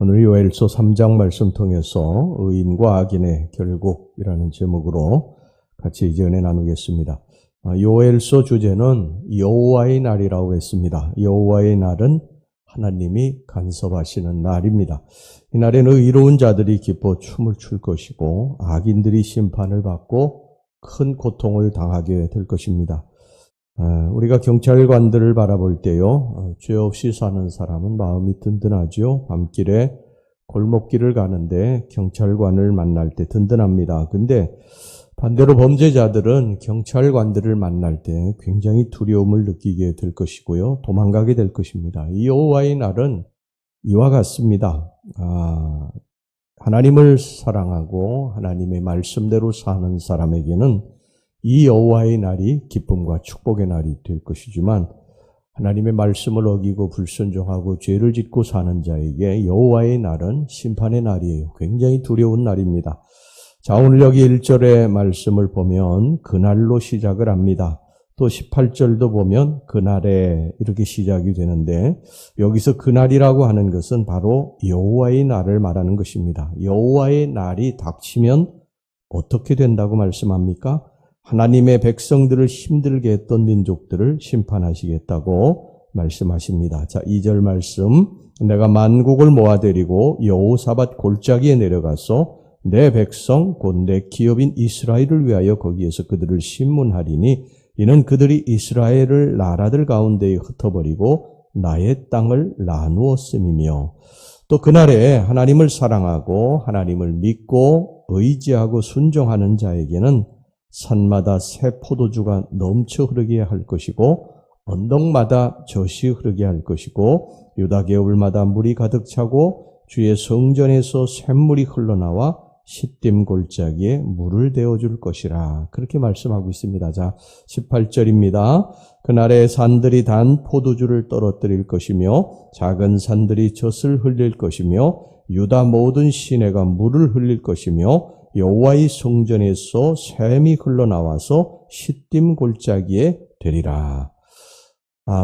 오늘 요엘서 3장 말씀 통해서 의인과 악인의 결국이라는 제목으로 같이 이제 은혜 나누겠습니다. 요엘서 주제는 여호와의 날이라고 했습니다. 여호와의 날은 하나님이 간섭하시는 날입니다. 이날에는 의로운 자들이 기뻐 춤을 출 것이고 악인들이 심판을 받고 큰 고통을 당하게 될 것입니다. 우리가 경찰관들을 바라볼 때요, 죄 없이 사는 사람은 마음이 든든하죠. 밤길에 골목길을 가는데 경찰관을 만날 때 든든합니다. 근데 반대로 범죄자들은 경찰관들을 만날 때 굉장히 두려움을 느끼게 될 것이고요, 도망가게 될 것입니다. 이 여호와의 날은 이와 같습니다. 하나님을 사랑하고 하나님의 말씀대로 사는 사람에게는 이 여호와의 날이 기쁨과 축복의 날이 될 것이지만 하나님의 말씀을 어기고 불순종하고 죄를 짓고 사는 자에게 여호와의 날은 심판의 날이에요. 굉장히 두려운 날입니다. 자, 오늘 여기 1절의 말씀을 보면 그날로 시작을 합니다. 또 18절도 보면 그날에 이렇게 시작이 되는데 여기서 그날이라고 하는 것은 바로 여호와의 날을 말하는 것입니다. 여호와의 날이 닥치면 어떻게 된다고 말씀합니까? 하나님의 백성들을 힘들게 했던 민족들을 심판하시겠다고 말씀하십니다. 자, 2절 말씀. 내가 만국을 모아데리고 여호사밧 골짜기에 내려가서 내 백성 곧 내 기업인 이스라엘을 위하여 거기에서 그들을 심문하리니 이는 그들이 이스라엘을 나라들 가운데에 흩어버리고 나의 땅을 나누었음이며 또 그날에 하나님을 사랑하고 하나님을 믿고 의지하고 순종하는 자에게는 산마다 새 포도주가 넘쳐 흐르게 할 것이고 언덕마다 젖이 흐르게 할 것이고 유다 계곡마다 물이 가득 차고 주의 성전에서 샘물이 흘러나와 시딤 골짜기에 물을 데워줄 것이라. 그렇게 말씀하고 있습니다. 자, 18절입니다. 그날에 산들이 단 포도주를 떨어뜨릴 것이며 작은 산들이 젖을 흘릴 것이며 유다 모든 시내가 물을 흘릴 것이며 여호와의 성전에서 샘이 흘러나와서 시딤 골짜기에 되리라.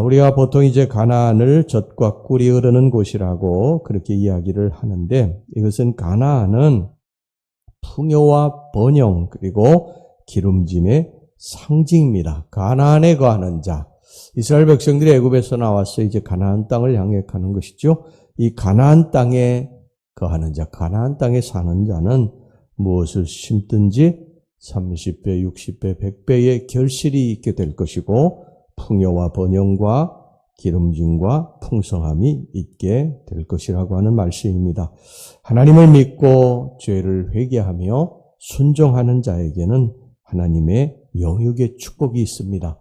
우리가 보통 이제 가나안을 젖과 꿀이 흐르는 곳이라고 그렇게 이야기를 하는데 이것은 가나안은 풍요와 번영 그리고 기름짐의 상징입니다. 가나안에 거하는 자. 이스라엘 백성들이 애굽에서 나와서 이제 가나안 땅을 향해 가는 것이죠. 이 가나안 땅에 거하는 자, 가나안 땅에 사는 자는 무엇을 심든지 30배, 60배, 100배의 결실이 있게 될 것이고 풍요와 번영과 기름짐과 풍성함이 있게 될 것이라고 하는 말씀입니다. 하나님을 믿고 죄를 회개하며 순종하는 자에게는 하나님의 영육의 축복이 있습니다.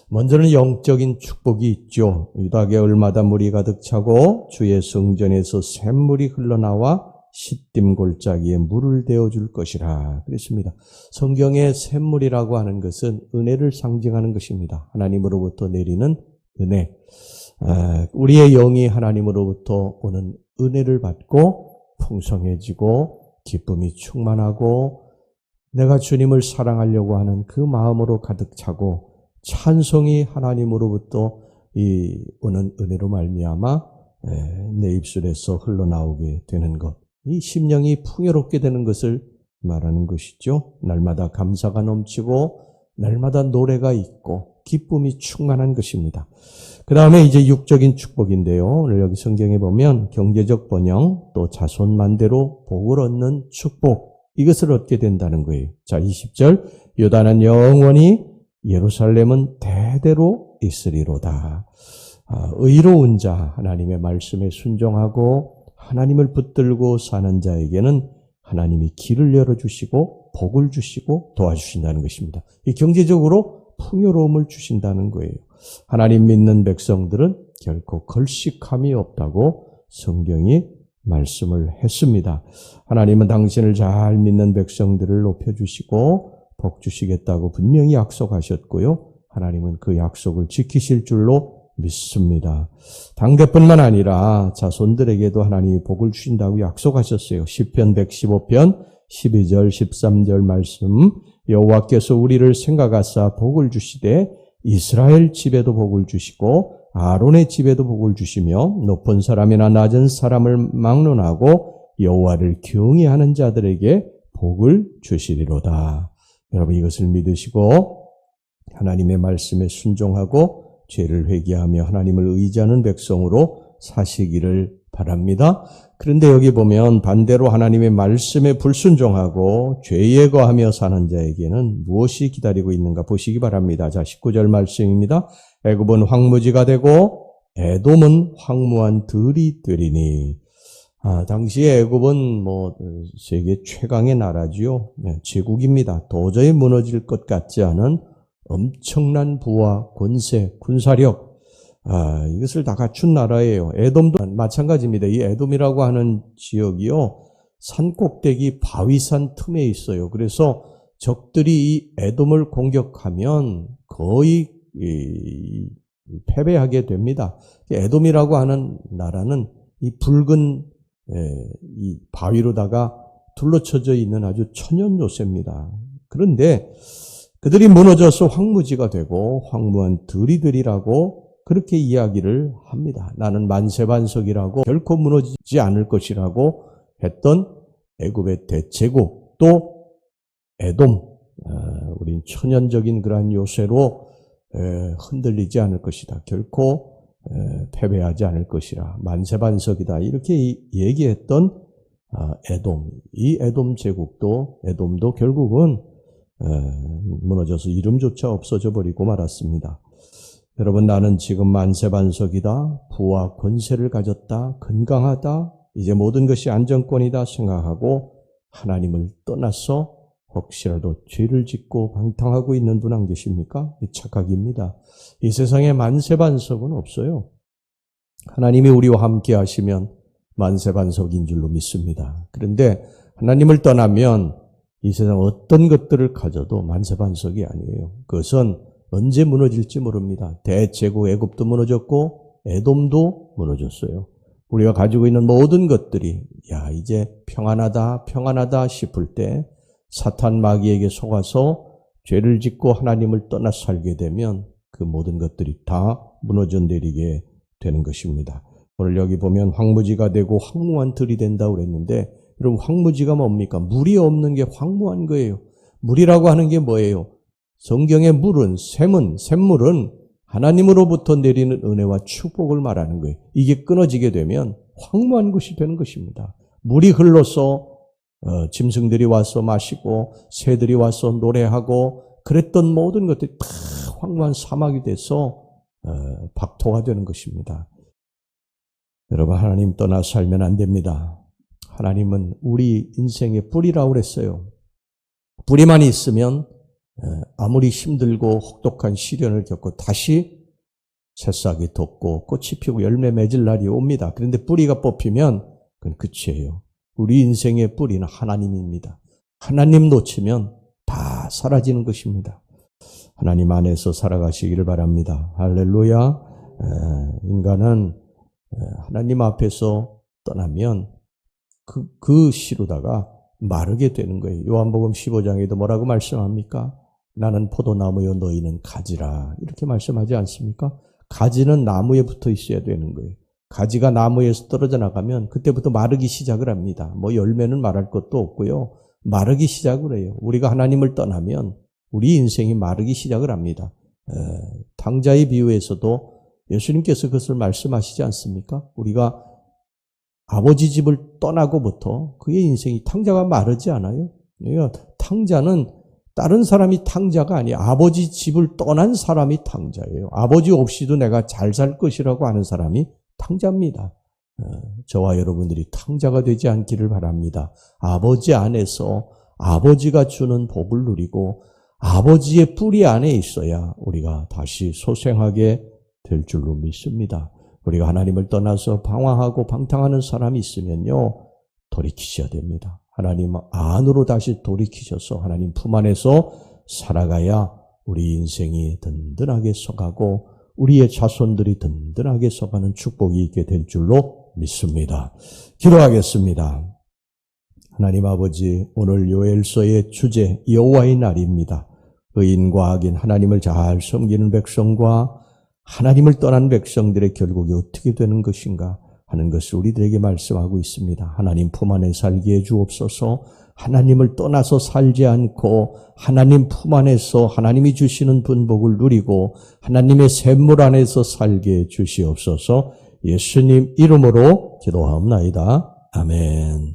먼저는 영적인 축복이 있죠. 유다 계곡마다 물이 가득 차고 주의 성전에서 샘물이 흘러나와 시딤 골짜기에 물을 데워줄 것이라 그랬습니다. 성경의 샘물이라고 하는 것은 은혜를 상징하는 것입니다. 하나님으로부터 내리는 은혜. 우리의 영이 하나님으로부터 오는 은혜를 받고 풍성해지고 기쁨이 충만하고 내가 주님을 사랑하려고 하는 그 마음으로 가득 차고 찬송이 하나님으로부터 오는 은혜로 말미암아 내 입술에서 흘러나오게 되는 것. 이 심령이 풍요롭게 되는 것을 말하는 것이죠. 날마다 감사가 넘치고 날마다 노래가 있고 기쁨이 충만한 것입니다. 그 다음에 이제 육적인 축복인데요. 오늘 여기 성경에 보면 경제적 번영 또 자손 만대로 복을 얻는 축복 이것을 얻게 된다는 거예요. 자, 20절 유다는 영원히 예루살렘은 대대로 있으리로다. 의로운 자 하나님의 말씀에 순종하고 하나님을 붙들고 사는 자에게는 하나님이 길을 열어주시고 복을 주시고 도와주신다는 것입니다. 이 경제적으로 풍요로움을 주신다는 거예요. 하나님 믿는 백성들은 결코 걸식함이 없다고 성경이 말씀을 했습니다. 하나님은 당신을 잘 믿는 백성들을 높여주시고 복 주시겠다고 분명히 약속하셨고요. 하나님은 그 약속을 지키실 줄로 믿습니다. 당대뿐만 아니라 자손들에게도 하나님이 복을 주신다고 약속하셨어요. 시편 115편 12절 13절 말씀 여호와께서 우리를 생각하사 복을 주시되 이스라엘 집에도 복을 주시고 아론의 집에도 복을 주시며 높은 사람이나 낮은 사람을 막론하고 여호와를 경외하는 자들에게 복을 주시리로다. 여러분 이것을 믿으시고 하나님의 말씀에 순종하고 죄를 회개하며 하나님을 의지하는 백성으로 사시기를 바랍니다. 그런데 여기 보면 반대로 하나님의 말씀에 불순종하고 죄에 거하며 사는 자에게는 무엇이 기다리고 있는가 보시기 바랍니다. 자, 19절 말씀입니다. 애굽은 황무지가 되고 에돔은 황무한 들이 되리니. 당시에 애굽은 세계 최강의 나라지요. 제국입니다. 도저히 무너질 것 같지 않은 엄청난 부와 권세, 군사력, 이것을 다 갖춘 나라예요. 에돔도 마찬가지입니다. 이 에돔이라고 하는 지역이요, 산꼭대기 바위산 틈에 있어요. 그래서 적들이 이 에돔을 공격하면 거의 패배하게 됩니다. 에돔이라고 하는 나라는 이 붉은 이 바위로다가 둘러쳐져 있는 아주 천연 요새입니다. 그런데 그들이 무너져서 황무지가 되고 황무한 들이 되리라고 그렇게 이야기를 합니다. 나는 만세반석이라고 결코 무너지지 않을 것이라고 했던 애굽의 대제국 또 에돔, 우린 천연적인 그러한 요새로 흔들리지 않을 것이다. 결코 패배하지 않을 것이라. 만세반석이다. 이렇게 얘기했던 에돔. 이 에돔 제국도 에돔도 결국은 무너져서 이름조차 없어져 버리고 말았습니다. 여러분, 나는 지금 만세반석이다, 부와 권세를 가졌다, 건강하다, 이제 모든 것이 안정권이다 생각하고 하나님을 떠나서 혹시라도 죄를 짓고 방탕하고 있는 분 안 계십니까? 이 착각입니다. 이 세상에 만세반석은 없어요. 하나님이 우리와 함께 하시면 만세반석인 줄로 믿습니다. 그런데 하나님을 떠나면 이 세상 어떤 것들을 가져도 만세반석이 아니에요. 그것은 언제 무너질지 모릅니다. 대제국 애굽도 무너졌고 에돔도 무너졌어요. 우리가 가지고 있는 모든 것들이 이제 평안하다 싶을 때 사탄 마귀에게 속아서 죄를 짓고 하나님을 떠나 살게 되면 그 모든 것들이 다 무너져 내리게 되는 것입니다. 오늘 여기 보면 황무지가 되고 황무한 들이 된다고 그랬는데, 여러분 황무지가 뭡니까? 물이 없는 게 황무한 거예요. 물이라고 하는 게 뭐예요? 성경의 물은, 샘물은 하나님으로부터 내리는 은혜와 축복을 말하는 거예요. 이게 끊어지게 되면 황무한 것이 되는 것입니다. 물이 흘러서 짐승들이 와서 마시고 새들이 와서 노래하고 그랬던 모든 것들이 다 황무한 사막이 돼서 박토가 되는 것입니다. 여러분, 하나님 떠나 살면 안 됩니다. 하나님은 우리 인생의 뿌리라고 그랬어요. 뿌리만 있으면 아무리 힘들고 혹독한 시련을 겪고 다시 새싹이 돋고 꽃이 피고 열매 맺을 날이 옵니다. 그런데 뿌리가 뽑히면 그건 끝이에요. 우리 인생의 뿌리는 하나님입니다. 하나님 놓치면 다 사라지는 것입니다. 하나님 안에서 살아가시기를 바랍니다. 할렐루야. 인간은 하나님 앞에서 떠나면 그 씨로다가 마르게 되는 거예요. 요한복음 15장에도 뭐라고 말씀합니까? 나는 포도나무요 너희는 가지라, 이렇게 말씀하지 않습니까? 가지는 나무에 붙어 있어야 되는 거예요. 가지가 나무에서 떨어져 나가면 그때부터 마르기 시작을 합니다. 열매는 말할 것도 없고요. 마르기 시작을 해요. 우리가 하나님을 떠나면 우리 인생이 마르기 시작을 합니다. 탕자의 비유에서도 예수님께서 그것을 말씀하시지 않습니까? 우리가 아버지 집을 떠나고부터 그의 인생이, 탕자가 마르지 않아요. 그러니까 탕자는 다른 사람이 탕자가 아니에요. 아버지 집을 떠난 사람이 탕자예요. 아버지 없이도 내가 잘 살 것이라고 하는 사람이 탕자입니다. 저와 여러분들이 탕자가 되지 않기를 바랍니다. 아버지 안에서 아버지가 주는 복을 누리고 아버지의 뿌리 안에 있어야 우리가 다시 소생하게 될 줄로 믿습니다. 우리가 하나님을 떠나서 방황하고 방탕하는 사람이 있으면요, 돌이키셔야 됩니다. 하나님 안으로 다시 돌이키셔서 하나님 품 안에서 살아가야 우리 인생이 든든하게 서가고 우리의 자손들이 든든하게 서가는 축복이 있게 될 줄로 믿습니다. 기도하겠습니다. 하나님 아버지, 오늘 요엘서의 주제 여호와의 날입니다. 의인과 악인, 하나님을 잘 섬기는 백성과 하나님을 떠난 백성들의 결국이 어떻게 되는 것인가 하는 것을 우리들에게 말씀하고 있습니다. 하나님 품 안에 살게 해 주옵소서. 하나님을 떠나서 살지 않고 하나님 품 안에서 하나님이 주시는 분복을 누리고 하나님의 샘물 안에서 살게 해 주시옵소서. 예수님 이름으로 기도하옵나이다. 아멘.